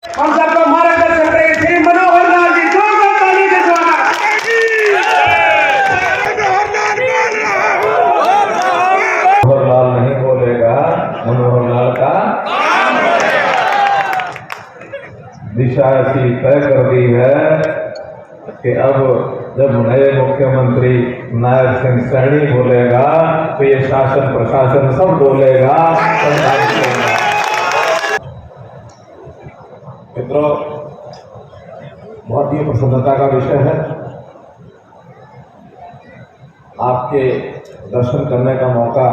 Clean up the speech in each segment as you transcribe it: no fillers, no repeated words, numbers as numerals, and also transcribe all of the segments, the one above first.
हम सबको मार्गदर्शन करेंगे श्री मनोहर लाल जी, जोरदार ताली से स्वागत। मनोहर लाल नहीं बोलेगा, मनोहर लाल का दिशा ऐसी तय कर दी है कि अब जब नए मुख्यमंत्री नायब सिंह सैनी बोलेगा तो ये शासन प्रशासन सब बोलेगा। मित्रों, बहुत ही प्रसन्नता का विषय है, आपके दर्शन करने का मौका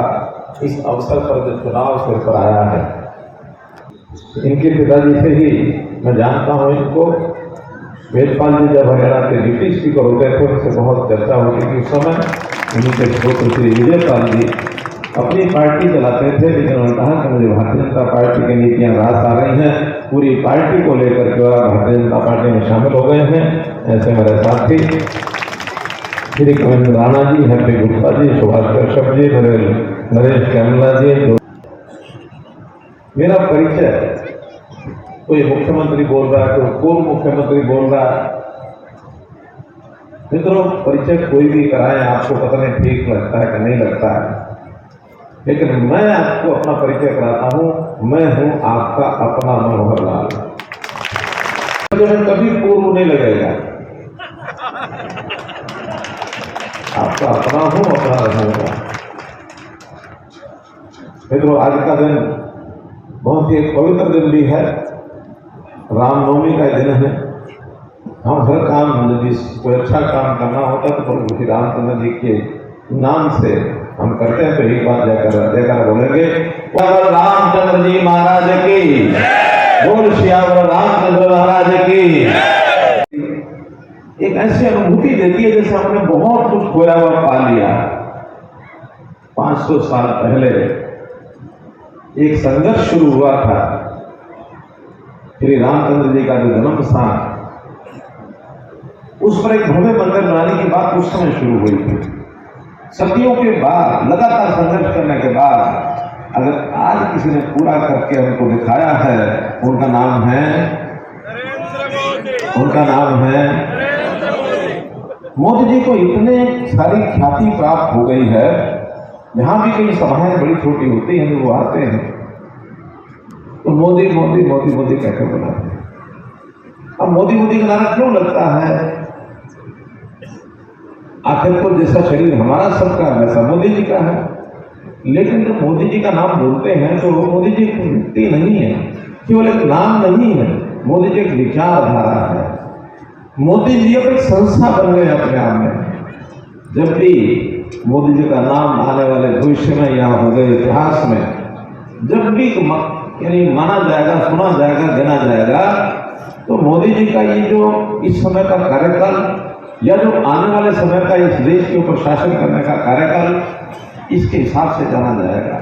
इस अवसर पर जो चुनाव सिर पर आया है। इनके पिताजी से ही मैं जानता हूँ इनको। वेदपाल जी जब हरियाणा के डिप्टी स्पीकर होते थे उनसे बहुत चर्चा होती थी। उस समय उनके पुत्र श्री विजयपाल जी अपनी पार्टी चलाते थे, लेकिन उन्होंने कहा कि मुझे भारतीय जनता पार्टी की नीतियां रास आ रही हैं, पूरी पार्टी को लेकर के भारतीय जनता पार्टी में शामिल हो गए हैं। ऐसे मेरे साथी श्री कविंद्र राणा जी, हैप्पी गुप्ता जी, सुभाष कश्यप जी, नरेश कैमला जी। मेरा परिचय, कोई मुख्यमंत्री बोल रहा है, कोई पूर्व मुख्यमंत्री बोल रहा है। मित्रों, परिचय कोई भी कराए, आपको पता नहीं ठीक लगता है कि नहीं लगता है, लेकिन मैं आपको अपना परिचय कराता हूं। मैं हूं आपका अपना मनोहर लाल। कभी पूर्व नहीं लगेगा, आपका अपना हूं, अपना रहूंगा। मित्रों, आज का दिन बहुत ही पवित्र दिन भी है, रामनवमी का दिन है। हम हर काम, यदि कोई अच्छा काम करना होता है तो प्रभु श्री रामचंद्र जी के नाम से हम करते हैं। तो एक बात जयकार बोलेंगे, रामचंद्र जी महाराज की, बोल श्यावर रामचंद्र महाराज की। एक ऐसी अनुभूति देती है जैसे हमने बहुत कुछ खोया हुआ पा लिया। 500 साल पहले एक संघर्ष शुरू हुआ था। श्री रामचंद्र जी का जो जन्म स्थान, उस पर एक भव्य मंदिर बनाने की बात उस समय शुरू हुई थी। सदियों के बाद, लगातार संघर्ष करने के बाद अगर आज किसी ने पूरा करके हमको दिखाया है, उनका नाम है मोदी जी को इतने सारी ख्याति प्राप्त हो गई है, जहां भी कई सभाएं बड़ी छोटी होती हैं वो आते हैं तो मोदी मोदी मोदी मोदी कहकर बुलाते हैं। अब मोदी मोदी का नारा क्यों लगता है? आखिर तो जैसा शरीर हमारा सबका है वैसा मोदी जी का है, लेकिन जब मोदी जी का नाम बोलते हैं तो मोदी जी एक व्यक्ति नहीं है, केवल एक नाम नहीं है, मोदी जी एक विचारधारा है। मोदी जी अब एक संस्था बन गए अपने आप में। जब भी मोदी जी का नाम आने वाले भविष्य में या हो गए इतिहास में जब भी यानी माना जाएगा, सुना जाएगा, गिना जाएगा, तो मोदी जी का ये जो इस समय का कार्यकाल या जो आने वाले समय का इस देश के ऊपर शासन करने का कार्यकाल, इसके हिसाब से जाना जाएगा।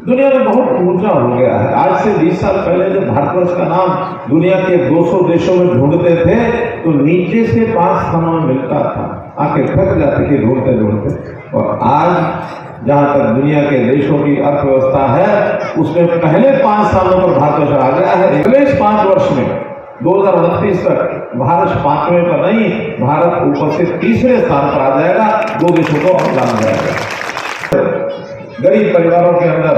दुनिया में बहुत ऊंचा हो गया है। आज से 20 साल पहले जब भारतवर्ष का नाम दुनिया के 200 देशों में ढूंढते थे तो नीचे से 5 स्थानों में मिलता था, आंखें थक जाती थी ढूंढते ढूंढते। और आज जहां तक दुनिया के देशों की अर्थव्यवस्था है, उसमें पहले 5 स्थानों पर भारतवर्ष आ गया है। अगले 5 वर्ष में 2029 तक भारत 5वें पर नहीं, भारत ऊपर से 3रे स्थान पर आ जाएगा। 2 देशों को और जाना जाएगा। गरीब परिवारों के अंदर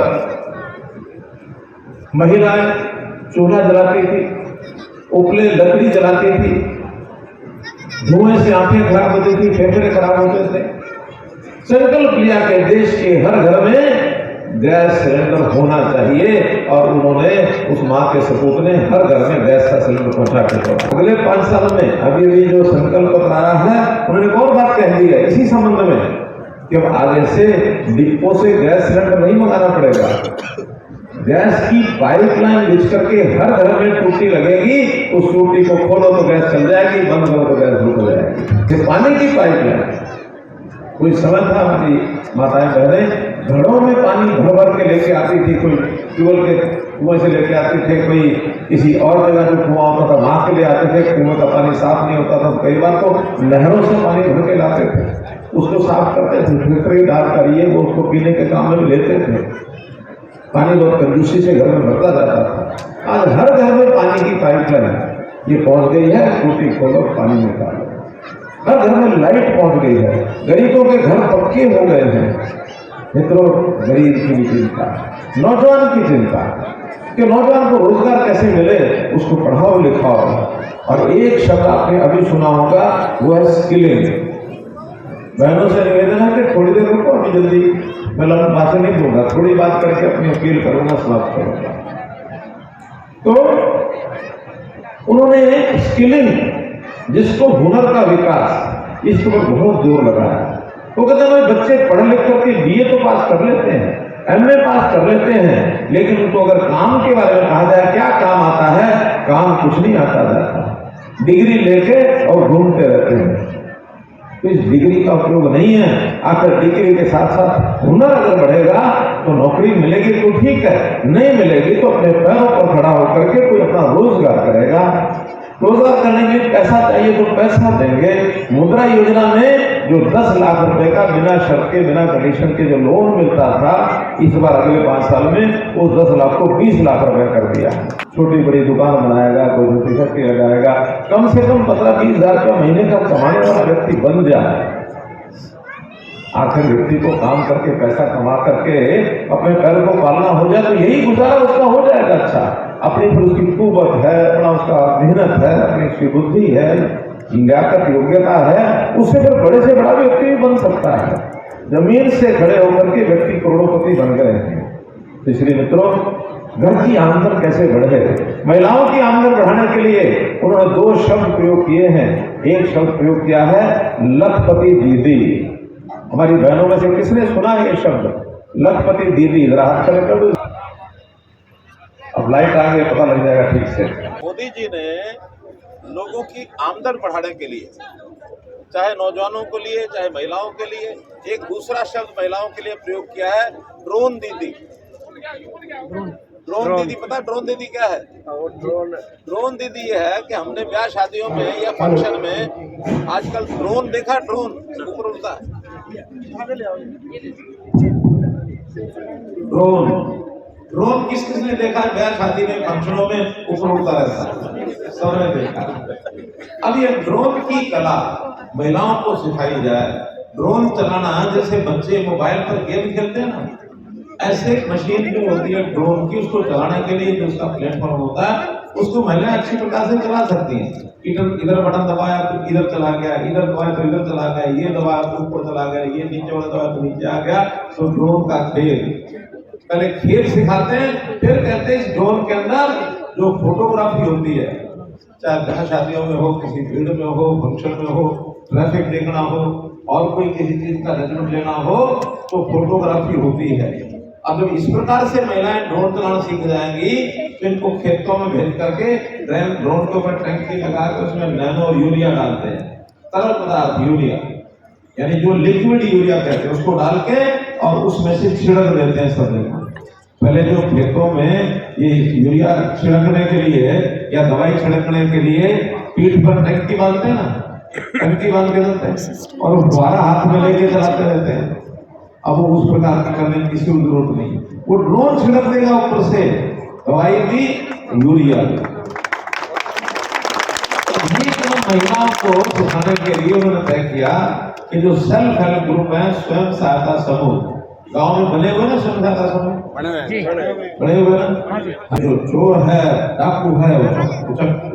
महिलाएं चूल्हा जलाती थी, उपले लकड़ी जलाती थी, धुएं से आंखें खराब होती थी, फेफड़े खराब होते थे। संकल्प लिया कि देश के हर घर में गैस सिलेंडर होना चाहिए, और उन्होंने, उस मां के सपूत ने हर घर में गैस का सिलेंडर पहुंचा के छोड़ा। अगले 5 साल में अभी भी जो संकल्प आया है, उन्होंने और बात कह दी है इसी संबंध में कि अब आगे से डिपो से गैस सिलेंडर नहीं मंगाना पड़ेगा। गैस की पाइपलाइन बिछ करके हर घर में टूटी लगेगी, उस टूटी को खोलो तो गैस चल जाएगी, बंद करो तो गैस रुक जाएगी। पानी की पाइपलाइन, कोई समय था हमारी माताएं बहनें घड़ों में पानी भर भर के लेके आती थी, कोई ट्यूबवेल के कुएं से लेके आते थे, कोई किसी और जगह जो कुआं होता था वहां के लिए आते थे। कुएं का पानी साफ नहीं होता था, कई बार तो नहरों से पानी भर के लाते थे, उसको साफ करते थे, फिल्टर डालकर ये वो उसको पीने के काम में लेते थे। पानी बहुत कंजूसी से घर में भरता जाता था। आज हर घर में पानी की पाइपलाइन ये पहुंच गई है, टूटी खोलो पानी निकालो। हर घर में लाइट पहुंच गई है, गरीबों के घर पक्के हो गए हैं। मित्रों, गरीब की भी चिंता, नौजवान की चिंता कि नौजवान को रोजगार कैसे मिले, उसको पढ़ाओ लिखाओ। और एक शब्द आपने अभी सुना होगा, वो है स्किलिंग। बहनों से निवेदन है कि थोड़ी देर रुको, अभी जल्दी मैं लंबी बातें नहीं दूंगा, थोड़ी बात करके अपनी अपील करूंगा, समाप्त करूंगा। तो उन्होंने स्किलिंग, जिसको हुनर का विकास, इस पर बहुत जोर लगाया। वो कहते हैं बच्चे पढ़ लिख करके बीए तो पास कर लेते हैं, एमए पास कर लेते हैं, लेकिन उनको अगर काम के बारे में कहा जाए क्या काम आता है, काम कुछ नहीं आता जाता। डिग्री लेके और घूमते रहते हैं। तो इस डिग्री का उपयोग नहीं है। आखिर डिग्री के साथ साथ हुनर अगर बढ़ेगा तो नौकरी मिलेगी तो ठीक है, नहीं मिलेगी तो अपने पैरों पर खड़ा होकर के कोई अपना रोजगार करेगा। रोजगार करने के लिए पैसा चाहिए तो पैसा देंगे। मुद्रा योजना में जो 10 लाख रुपए का बिना शर्त के, बिना कंडीशन के जो लोन मिलता था, इस बार अगले 5 साल में वो 10 लाख को 20 लाख रुपए कर दिया। छोटी बड़ी दुकान बनाएगा, कोई छोटी फैक्ट्री लगाएगा, कम से कम 15-20 हजार रुपया महीने का कमाने वाला व्यक्ति बन जाए। आखिर व्यक्ति को काम करके पैसा कमा करके अपने पैर को पालना हो जाए तो यही गुजारा उसका हो जाएगा। अच्छा, अपनी फिर उसकी कुवत है, अपना उसका मेहनत है, अपनी उसकी बुद्धि है, लियाकत योग्यता है, उससे फिर बड़े से बड़ा व्यक्ति भी बन सकता है। जमीन से खड़े होकर के व्यक्ति करोड़पति बन गए हैं। इसलिए मित्रों, घर की आमदन कैसे बढ़े, महिलाओं की आमदन बढ़ाने के लिए उन्होंने 2 शब्द प्रयोग किए हैं। एक शब्द प्रयोग किया है लखपति दीदी। हमारी बहनों में से किसने सुना है ये शब्द, लखपति दीदी? जरा हाथ खड़े कर दो। अब लाइट आ गई, पता लग जाएगा ठीक से। मोदी जी ने लोगों की आमदन बढ़ाने के लिए, चाहे नौजवानों के लिए चाहे महिलाओं के लिए, एक दूसरा शब्द महिलाओं के लिए प्रयोग किया है, ड्रोन दीदी। ड्रोन दीदी, पता ड्रोन दीदी क्या है? ड्रोन दीदी ये है कि हमने ब्याह शादियों में या फंक्शन में आजकल ड्रोन देखा, ड्रोन ऊपर उड़ता है। ड्रोन किस किसने देखा है? ब्याह शादी में, फंक्शनों में ऊपर उड़ता रहता है, सबने देखा। अब ये ड्रोन की कला महिलाओं को सिखाई जाए। ड्रोन चलाना, जैसे बच्चे मोबाइल पर गेम खेलते हैं ना, ऐसे एक मशीन जो होती है ड्रोन की, उसको चलाने के लिए जो उसका प्लेटफॉर्म होता है, उसको महिलाएं अच्छी प्रकार से चला सकती हैं। इधर बटन दबाया तो इधर चला गया, इधर दबाया तो इधर चला गया, ये दबाया तो ऊपर चला गया, ये नीचे वाला दबाया तो नीचे आ गया। तो ड्रोन का खेल, पहले खेल सिखाते हैं, फिर कहते हैं इस ड्रोन के अंदर जो फोटोग्राफी होती है, चाहे ब्याह शादियों में हो, किसी भीड़ में हो, फंक्शन में हो, ट्रैफिक देखना हो, और कोई किसी चीज का जजमेंट लेना हो, तो फोटोग्राफी होती है। अब जब इस प्रकार से महिलाएं ड्रोन चलाना सीख जाएंगी तो इनको खेतों में भेज करके ड्रोन के ऊपर टैंकी लगा के उसमें नैनो यूरिया डालते हैं, तरल पदार्थ यूरिया, यानी जो लिक्विड यूरिया कहते हैं, उसको डाल के और उसमें से छिड़क देते हैं सब जगह। पहले जो खेतों में ये यूरिया छिड़कने के लिए या दवाई छिड़कने के लिए पीठ पर टंकी बांधते हैं ना, टंकी बांध के चलते हैं और दोबारा हाथ में लेके चलाते रहते हैं। अब वो उस प्रकार का करने की किसी को जरूरत नहीं, वो ड्रोन छिड़क देगा ऊपर से दवाई भी, यूरिया भी। ये तो महिलाओं को सिखाने के लिए उन्होंने तय किया कि जो सेल्फ हेल्प ग्रुप है, स्वयं सहायता समूह, गांव में बने हुए ना स्वयं सहायता समूह, बने हुए ना, जो चोर है, डाकू है,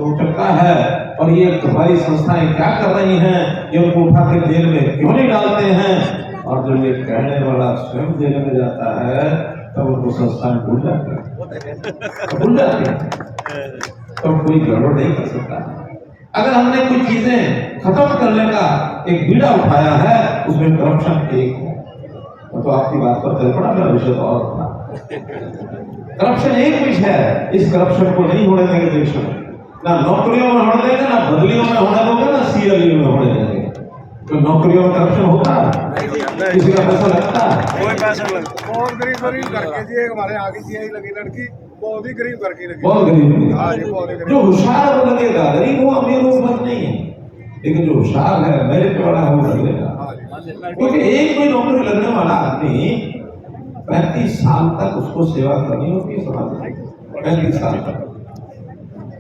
उचक्का है, और ये हमारी संस्थाएं क्या कर रही हैं, ये उनको उठा के जेल में क्यों नहीं डालते हैं, और जब ये कहने वाला स्वयं जेल में जाता है तब उनको संस्थान भूल जाते हैं, तब कोई गड़बड़ नहीं कर सकता। अगर हमने कुछ चीजें खत्म करने का एक बीड़ा उठाया है, उसमें करप्शन एक है, तो आपकी बात पर चल पड़ा, मेरा विषय और था। करप्शन एक विषय है, इस करप्शन को नहीं होने देंगे देश में, ना नौकरियों में होने देंगे, ना बदलियों में होने देंगे, ना सीएलयू में होने देंगे। तो नौकरियों में करप्शन होता है, किसी का पैसा लगता है, कोई पैसा लगता। बहुत गरीब करके जी, एक हमारे आगे सीआई लगी लड़की, बहुत ही गरीब करके लगी, बहुत गरीब। हाँ जी, बहुत गरीब। जो होशियार वो लगेगा, गरीब हो अमीर हो बात नहीं है, लेकिन जो होशियार है, मेरिट वाला है, वो लगेगा। क्योंकि एक कोई नौकरी लगने वाला आदमी 35 साल तक उसको सेवा करनी होती है समाज में, 35 साल तक।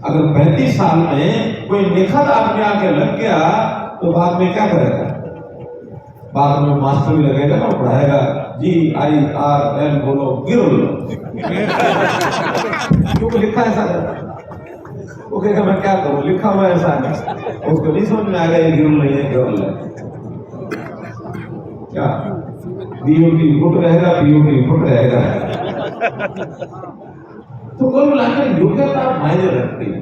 अगर 35 साल में कोई निखत आदमी आके लग गया तो बाद में क्या करेगा? बाद में मास्टर भी लगेगा ना, पढ़ाएगा GIRL बोलो गिरुल, क्योंकि लिखा ऐसा है। वो कहेगा मैं क्या करूं, लिखा हुआ ऐसा है, उसको नहीं समझ में आएगा ये गिरुल नहीं है गिरुल है। क्या BOT फुट रहेगा, POT फुट रहेगा। तो कुल मिलाकर योग्यता मायने रखती है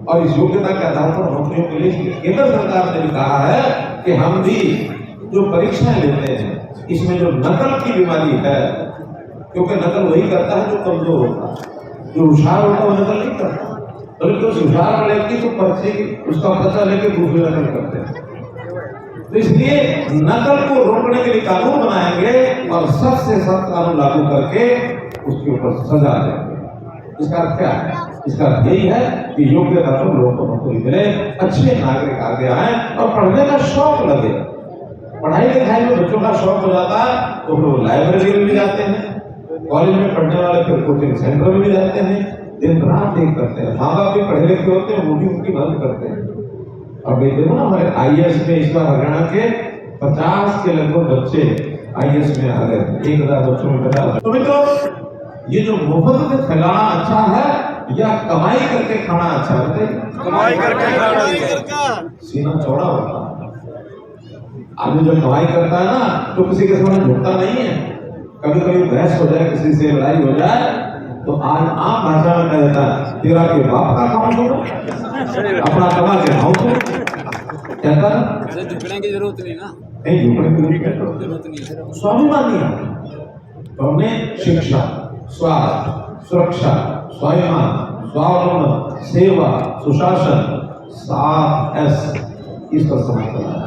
और इस योग्यता के आधार पर नौकरियों के लिए केंद्र सरकार ने भी कहा है कि हम भी जो परीक्षाएं लेते हैं इसमें जो नकल की बीमारी है, क्योंकि नकल वही करता है जो कमजोर होता है, जो होशियार होता है वो नकल नहीं करता, बल्कि उस होशियार वाले की तो पर्ची उसका पता लेके दूसरे नकल करते हैं। तो इसलिए नकल को रोकने के लिए कानून बनाएंगे और सख्त से सख्त कानून लागू करके उसके ऊपर सजा देंगे। इसका अर्थ क्या है? इसका अर्थ यही है कि योग्यता पर लोगों को नौकरी मिले, अच्छे नागरिक आगे आए और पढ़ने का शौक लगे। पढ़ाई लिखाई में बच्चों का शौक हो जाता है तो फिर वो लाइब्रेरी में भी जाते हैं, कॉलेज में पढ़ने वाले फिर कोचिंग सेंटर में भी जाते हैं, दिन रात एक करते हैं। माँ बाप भी पढ़े लिखे होते हैं, वो भी उनकी मदद करते हैं। और देखो ना हमारे IAS में इस बार हरियाणा के 50 के लगभग बच्चे IAS में आ गए, 1000 बच्चों में 50। तो मित्रों, ये जो मुफ्त में खिलाना अच्छा है या कमाई करके खाना अच्छा है? कमाई करके खाना, सीना चौड़ा होता है। आदमी जब कमाई करता है ना तो किसी के सामने झुकता नहीं है। कभी कभी बहस हो जाए, किसी से लड़ाई हो जाए तो आज आम भाषा में कह देता है तेरा के बाप का काम छोड़ो, अपना कमा के खाओ। कहता है झुकने की जरूरत नहीं ना, नहीं झुकने की जरूरत नहीं। स्वाभिमानी है तो हमने शिक्षा, स्वास्थ्य, सुरक्षा, स्वाभिमान, स्वावलंबन, सेवा, सुशासन, 7S इस पर समझ चला।